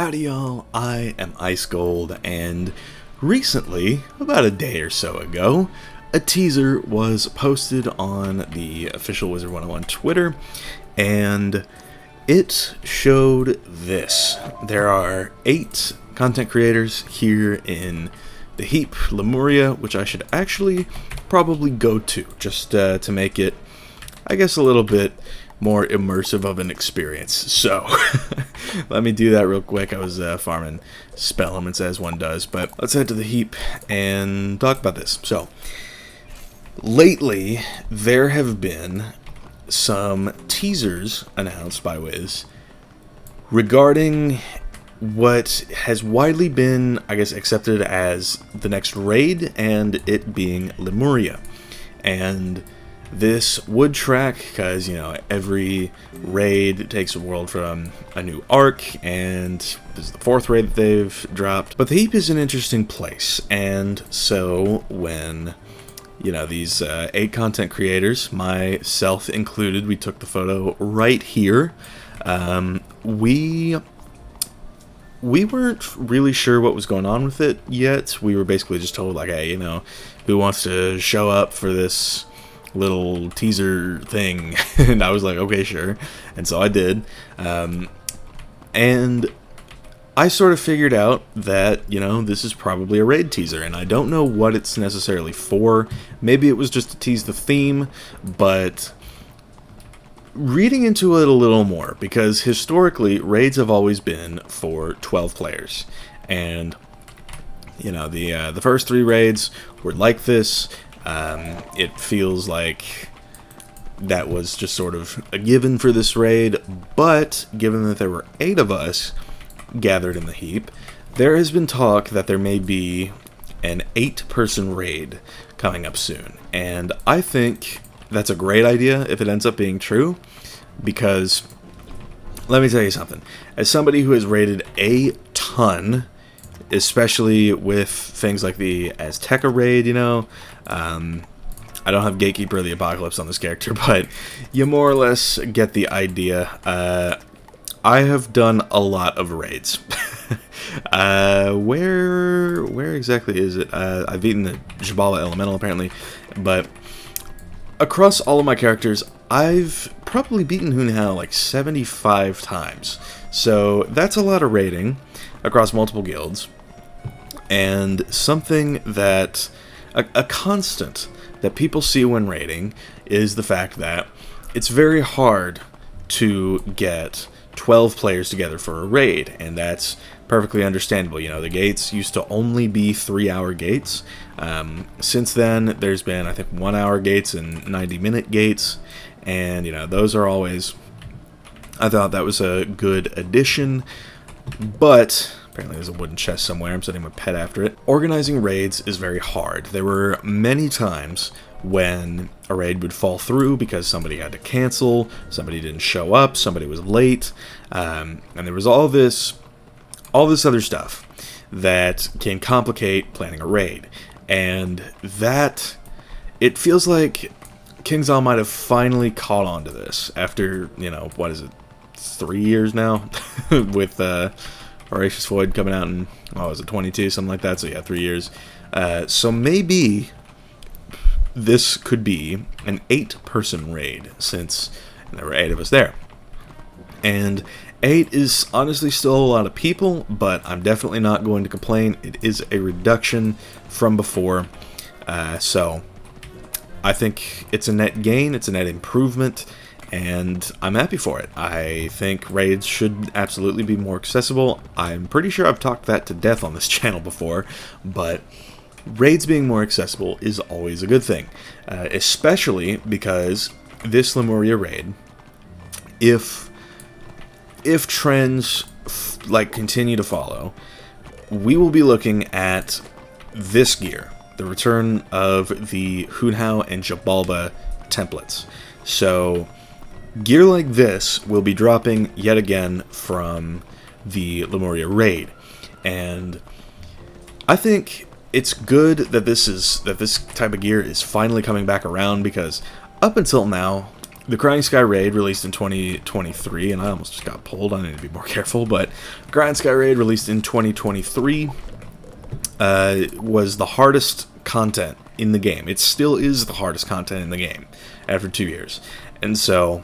Howdy y'all, I am Ice Gold, and recently, about a day or so ago, a teaser was posted on the official Wizard101 Twitter, and it showed this. There are 8 content creators here in the heap, LEMURIA, which I should actually probably go to, just to make it, I guess, a little bit more immersive of an experience. So let me do that real quick. I was farming spell elements as one does, but let's head to the heap and talk about this. So lately there have been some teasers announced by Wiz regarding what has widely been, I guess, accepted as the next raid, and it being Lemuria. And this would track, because, you know, every raid takes a world from a new arc, and this is the 4th raid that they've dropped. But the heap is an interesting place, and so when, you know, these 8 content creators, myself included, we took the photo right here. We weren't really sure what was going on with it yet. We were basically just told, like, hey, you know, who wants to show up for this little teaser thing? And I was like, okay, sure. And so I did. And I sort of figured out that, you know, this is probably a raid teaser, and I don't know what it's necessarily for. Maybe it was just to tease the theme, but reading into it a little more, because historically raids have always been for 12 players, and, you know, the first 3 raids were like this. It feels like that was just sort of a given for this raid, but given that there were 8 of us gathered in the heap, there has been talk that there may be an 8-person raid coming up soon, and I think that's a great idea if it ends up being true, because let me tell you something. As somebody who has raided a ton, especially with things like the Azteca raid, you know, I don't have Gatekeeper of the Apocalypse on this character, but you more or less get the idea. I have done a lot of raids. Where exactly is it? I've eaten the Jabala Elemental, apparently, but across all of my characters, I've probably beaten Hunahao like 75 times. So that's a lot of raiding across multiple guilds. And something that, a constant that people see when raiding is the fact that it's very hard to get 12 players together for a raid, and that's perfectly understandable. You know, the gates used to only be 3-hour gates. Since then, there's been, I think, 1-hour gates and 90-minute gates, and, you know, those are always, I thought that was a good addition, but apparently there's a wooden chest somewhere. I'm setting my pet after it. Organizing raids is very hard. There were many times when a raid would fall through because somebody had to cancel, somebody didn't show up, somebody was late, and there was all this other stuff that can complicate planning a raid. And that, it feels like KingsIsle might have finally caught on to this after, you know, what is it, 3 years now with Voracious Void coming out in, what was it, 22, something like that, so yeah, 3 years. So maybe this could be an 8-person raid, since there were 8 of us there. And 8 is honestly still a lot of people, but I'm definitely not going to complain. It is a reduction from before, so I think it's a net gain, it's a net improvement, and I'm happy for it. I think raids should absolutely be more accessible. I'm pretty sure I've talked that to death on this channel before, but raids being more accessible is always a good thing, especially because this Lemuria raid, if trends like continue to follow, we will be looking at this gear, the return of the Hunahao and Jabalba templates. So gear like this will be dropping yet again from the Lemuria raid, and I think it's good that this type of gear is finally coming back around, because up until now, the Crying Sky Raid released in 2023, and I almost just got pulled. I need to be more careful, but Crying Sky Raid released in 2023 was the hardest content in the game. It still is the hardest content in the game after 2 years. And so,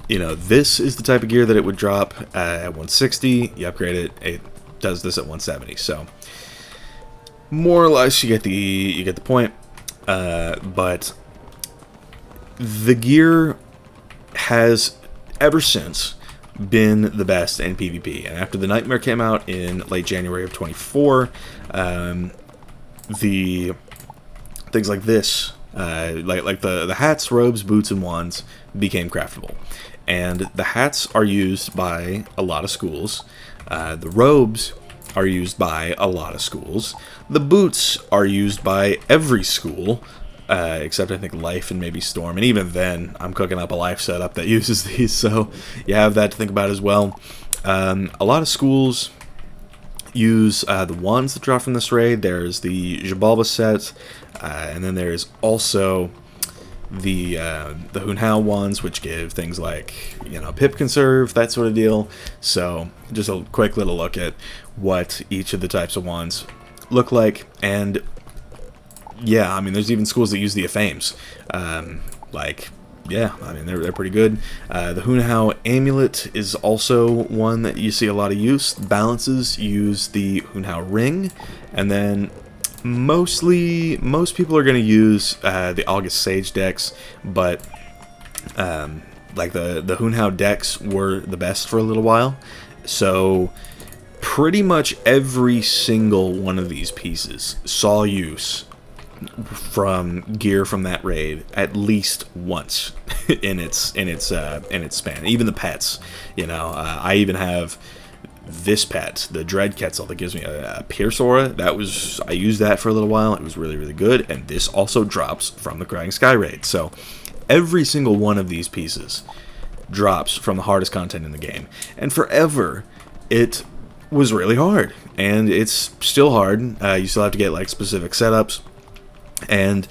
you know, this is the type of gear that it would drop at 160. You upgrade it, it does this at 170. So, more or less, you get the point. But the gear has ever since been the best in PvP, and after the Nightmare came out in late January of 24, the things like this, like the hats, robes, boots, and wands became craftable, and the hats are used by a lot of schools. The robes are used by a lot of schools. The boots are used by every school. Except I think Life and maybe Storm, and even then I'm cooking up a Life setup that uses these, so you have that to think about as well. A lot of schools use the wands that drop from this raid. There's the Xibalba set, and then there's also the Hunhao wands, which give things like, you know, pip conserve, that sort of deal. So just a quick little look at what each of the types of wands look like. And yeah, I mean, there's even schools that use the Aphames. Yeah, I mean, they're pretty good. The Hunhao amulet is also one that you see a lot of use. Balances use the Hunhao ring, and then most people are going to use the August Sage decks, but like the Hunhao decks were the best for a little while. So pretty much every single one of these pieces saw use from gear from that raid at least once in its span. Even the pets, you know, I even have this pet, the Dread Quetzal, that gives me a Pierce Aura. I used that for a little while. It was really, really good, and this also drops from the Crying Sky raid. So every single one of these pieces drops from the hardest content in the game, and forever it was really hard, and it's still hard. You still have to get like specific setups. And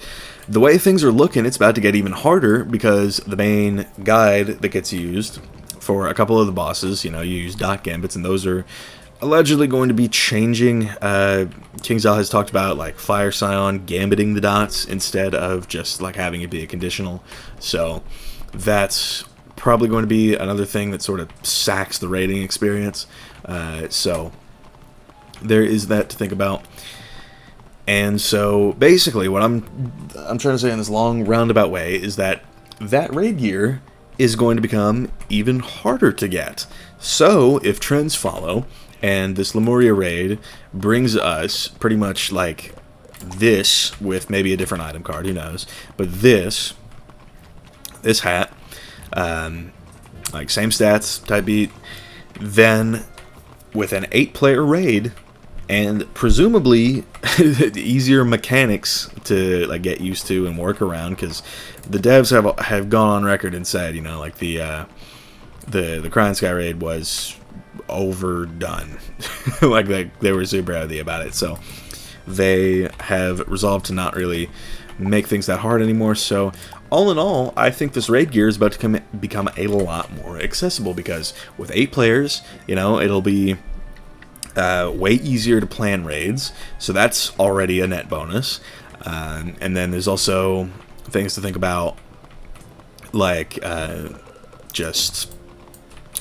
the way things are looking, it's about to get even harder, because the main guide that gets used for a couple of the bosses, you know, you use dot gambits, and those are allegedly going to be changing. King Zal has talked about like Fire Scion gambiting the dots instead of just like having it be a conditional. So that's probably going to be another thing that sort of sacks the raiding experience. So there is that to think about. And so, basically, what I'm trying to say in this long, roundabout way is that raid gear is going to become even harder to get. So, if trends follow, and this Lemuria raid brings us pretty much like this, with maybe a different item card, who knows, but this hat, like same stats, type beat, then with an 8-player raid, and presumably easier mechanics to like get used to and work around, because the devs have gone on record and said, you know, like the Crying Sky raid was overdone. Like they were super heavy about it, so they have resolved to not really make things that hard anymore. So all in all, I think this raid gear is about to become a lot more accessible, because with 8 players, you know, it'll be way easier to plan raids, so that's already a net bonus. And then there's also things to think about, like just,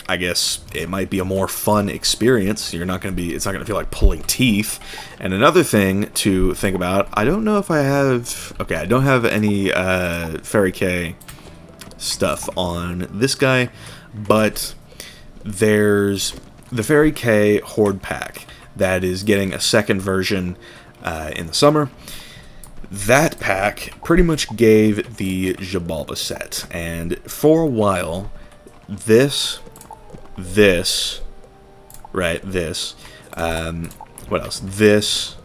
I guess it might be a more fun experience. It's not going to feel like pulling teeth. And another thing to think about, I don't know if I don't have any Faeriequeens stuff on this guy, but there's the Faeriequeens Horde Pack that is getting a second version in the summer. That pack pretty much gave the Xibalba set, and for a while, this, what else? This,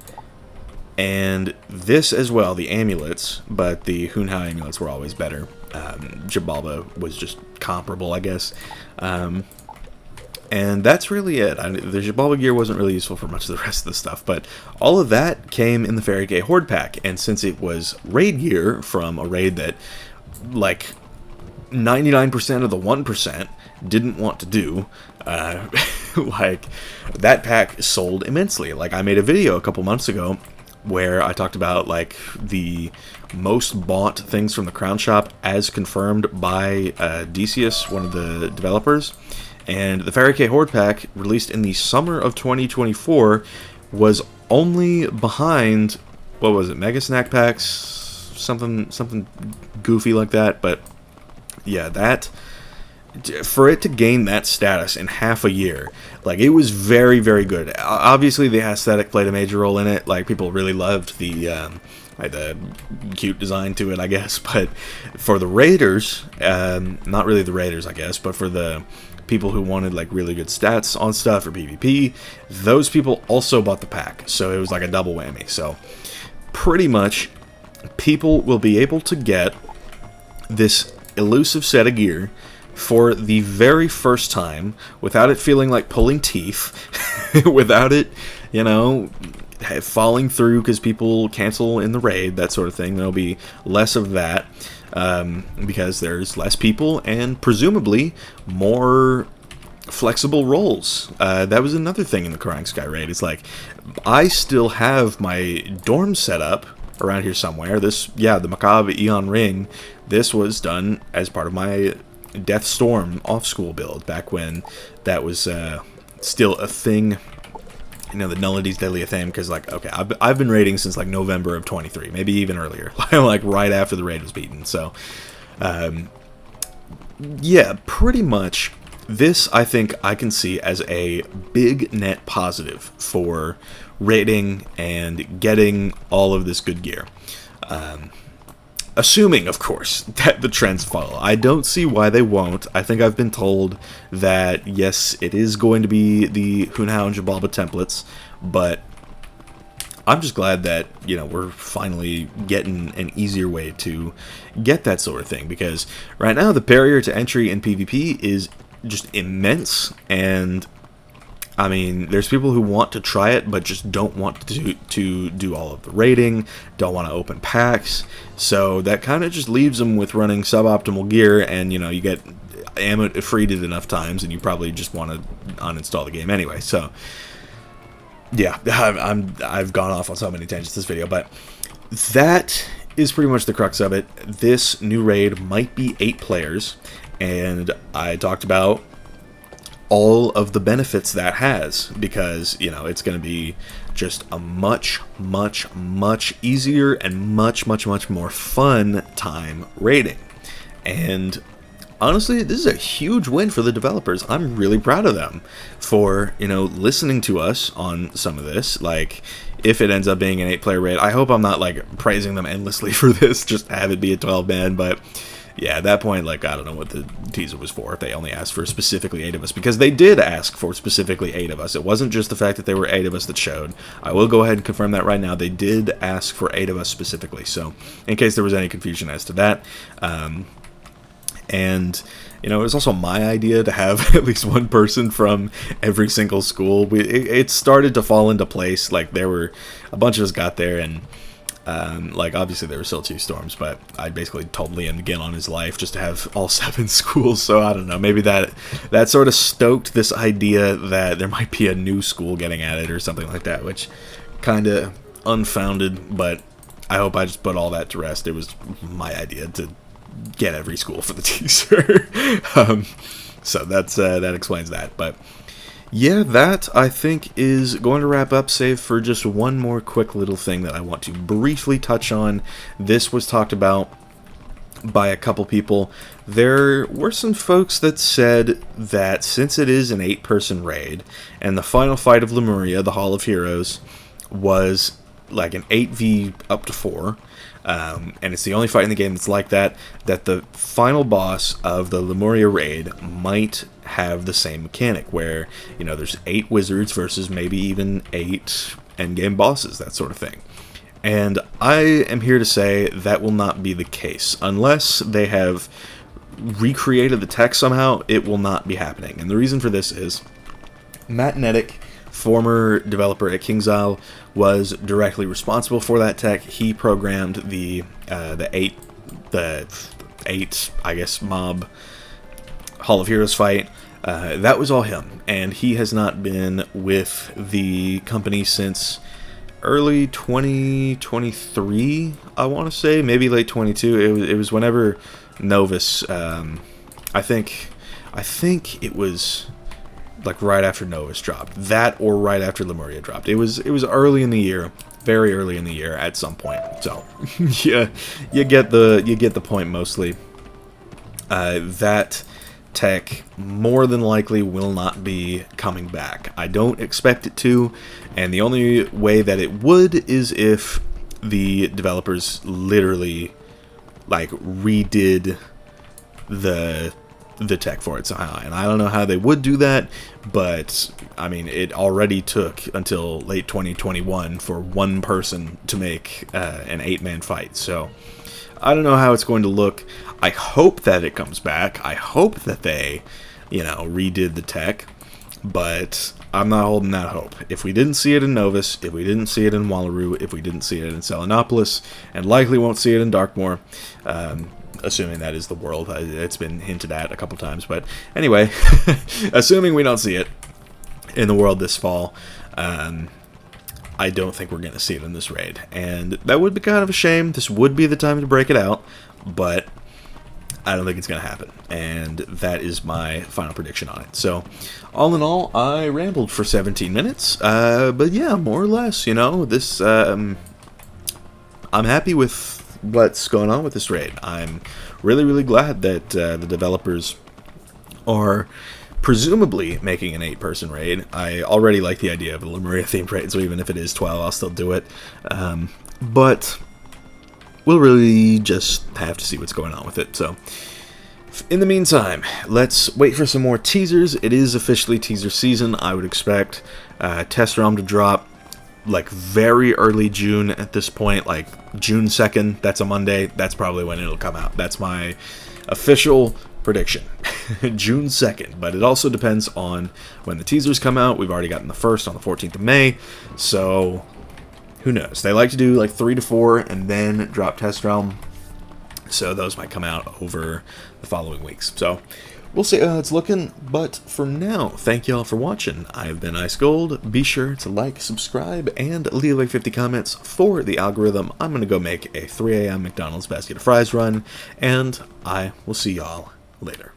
and this as well, the amulets, but the Hunhao amulets were always better. Xibalba was just comparable, I guess. And that's really it. The Xibalba gear wasn't really useful for much of the rest of the stuff, but all of that came in the Faeriequeens Horde Pack, and since it was raid gear from a raid that, like, 99% of the 1% didn't want to do. Like, that pack sold immensely. Like, I made a video a couple months ago where I talked about, like, the most bought things from the Crown Shop as confirmed by Decius, one of the developers. And the Faeriequeens Horde pack, released in the summer of 2024, was only behind, what was it, Mega Snack Packs? Something goofy like that. But yeah, that, for it to gain that status in half a year, like, it was very, very good. Obviously, the aesthetic played a major role in it. Like, people really loved the cute design to it, I guess. But for the raiders, not really the raiders, I guess, but for the people who wanted, like, really good stats on stuff for PvP, those people also bought the pack. So it was like a double whammy. So pretty much, people will be able to get this elusive set of gear for the very first time without it feeling like pulling teeth, without it, you know, falling through because people cancel in the raid, that sort of thing. There'll be less of that because there's less people and presumably more flexible roles. That was another thing in the Crying Sky raid. It's like, I still have my dorm set up around here somewhere. This, yeah, the Macabre Eon Ring, this was done as part of my Death Storm off-school build back when that was still a thing. You know, the Nullity's Deadly Theme, because, like, okay, I've been raiding since, like, November of 23, maybe even earlier, like, right after the raid was beaten. So, yeah, pretty much, this, I think, I can see as a big net positive for raiding and getting all of this good gear. Assuming, of course, that the trends follow. I don't see why they won't. I think I've been told that, yes, it is going to be the Hunhao and Jabalba templates, but I'm just glad that, you know, we're finally getting an easier way to get that sort of thing, because right now the barrier to entry in PvP is just immense, and I mean, there's people who want to try it, but just don't want to do all of the raiding, don't want to open packs, so that kind of just leaves them with running suboptimal gear, and, you know, you get ammo freed it enough times, and you probably just want to uninstall the game anyway. So, yeah, I've gone off on so many tangents this video, but that is pretty much the crux of it. This new raid might be 8 players, and I talked about all of the benefits that has, because, you know, it's going to be just a much easier and much more fun time raiding. And honestly, this is a huge win for the developers. I'm really proud of them for, you know, listening to us on some of this. Like, if it ends up being an 8-player raid, I hope I'm not, like, praising them endlessly for this, just have it be a 12-man, but yeah, at that point, like, I don't know what the teaser was for if they only asked for specifically 8 of us, because they did ask for specifically 8 of us. It wasn't just the fact that there were 8 of us that showed. I will go ahead and confirm that right now. They did ask for 8 of us specifically, so in case there was any confusion as to that. And, you know, it was also my idea to have at least one person from every single school. It started to fall into place. Like, there were a bunch of us got there, and like, obviously there were still 2 storms, but I basically told Liam to get on his life just to have all 7 schools. So I don't know, maybe that sort of stoked this idea that there might be a new school getting added or something like that, which kind of unfounded, but I hope I just put all that to rest. It was my idea to get every school for the teaser. So that explains that. But yeah, that, I think, is going to wrap up, save for just one more quick little thing that I want to briefly touch on. This was talked about by a couple people. There were some folks that said that since it is an 8-person raid, and the final fight of Lemuria, the Hall of Heroes, was like an 8v up to 4, and it's the only fight in the game that's like that, that the final boss of the Lemuria raid might have the same mechanic, where, you know, there's 8 wizards versus maybe even 8 endgame bosses, that sort of thing. And I am here to say that will not be the case. Unless they have recreated the tech somehow, it will not be happening. And the reason for this is Matt Nedick, former developer at KingsIsle, was directly responsible for that tech. He programmed the 8, I guess, mob Hall of Heroes fight. That was all him, and he has not been with the company since early 2023, I want to say, maybe late 22. It was whenever Novus, I think it was like right after Novus dropped, that or right after Lemuria dropped. It was early in the year, very early in the year at some point. So yeah, you get the point mostly. That tech more than likely will not be coming back. I don't expect it to, and the only way that it would is if the developers literally like redid the tech for it somehow. And I don't know how they would do that, but I mean, it already took until late 2021 for one person to make an 8-man fight. So I don't know how it's going to look. I hope that it comes back. I hope that they, redid the tech, but I'm not holding that hope. If we didn't see it in Novus, if we didn't see it in Wallaru, if we didn't see it in Selenopolis, and likely won't see it in Darkmoor, assuming that is the world. It's been hinted at a couple times, but anyway, assuming we don't see it in the world this fall, I don't think we're going to see it in this raid, and that would be kind of a shame. This would be the time to break it out, but I don't think it's going to happen, and that is my final prediction on it. So, all in all, I rambled for 17 minutes, but yeah, more or less, this, I'm happy with what's going on with this raid. I'm really, really glad that the developers are presumably making an 8-person raid. I already like the idea of a Lemuria themed raid, so even if it is 12, I'll still do it. But we'll really just have to see what's going on with it. So in the meantime, let's wait for some more teasers. It is officially teaser season. I would expect Test Realm to drop like very early June at this point, like June 2nd. That's a Monday. That's probably when it'll come out. That's my official prediction. June 2nd, but it also depends on when the teasers come out. We've already gotten the first on the 14th of May, so who knows? They like to do like 3 to 4 and then drop Test Realm, so those might come out over the following weeks. So we'll see how it's looking, but for now, thank you all for watching. I've been Ice Gold. Be sure to like, subscribe, and leave like 50 comments for the algorithm. I'm going to go make a 3 a.m. McDonald's basket of fries run, and I will see y'all later.